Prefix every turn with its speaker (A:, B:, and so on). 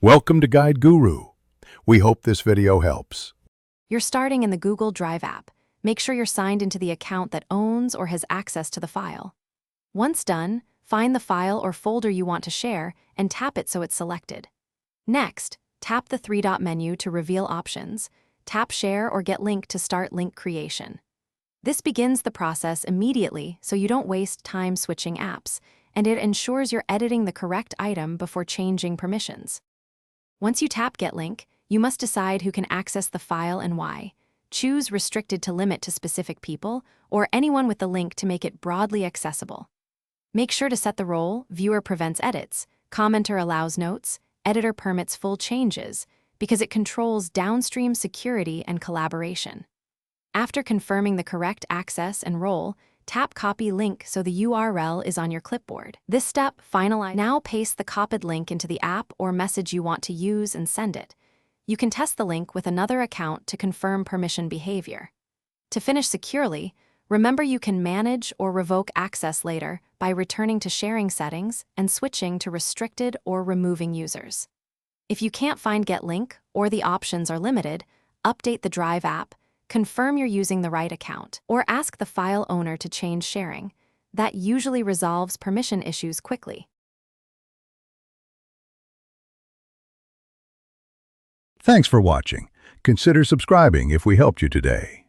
A: Welcome to Guide Guru. We hope this video helps.
B: You're starting in the Google Drive app. Make sure you're signed into the account that owns or has access to the file. Once done, find the file or folder you want to share and tap it so it's selected. Next, tap the three-dot menu to reveal options. Tap Share or Get Link to start link creation. This begins the process immediately so you don't waste time switching apps, and it ensures you're editing the correct item before changing permissions. Once you tap Get Link, you must decide who can access the file and why. Choose Restricted to limit to specific people, or anyone with the link to make it broadly accessible. Make sure to set the role Viewer prevents edits, Commenter allows notes, Editor permits full changes, because it controls downstream security and collaboration. After confirming the correct access and role, tap Copy Link so the URL is on your clipboard. This step finalizes. Now paste the copied link into the app or message you want to use and send it. You can test the link with another account to confirm permission behavior. To finish securely, remember you can manage or revoke access later by returning to sharing settings and switching to restricted or removing users. If you can't find Get Link or the options are limited, update the Drive app, confirm you're using the right account, or ask the file owner to change sharing. That usually resolves permission issues quickly.
A: Thanks for watching. Consider subscribing if we helped you today.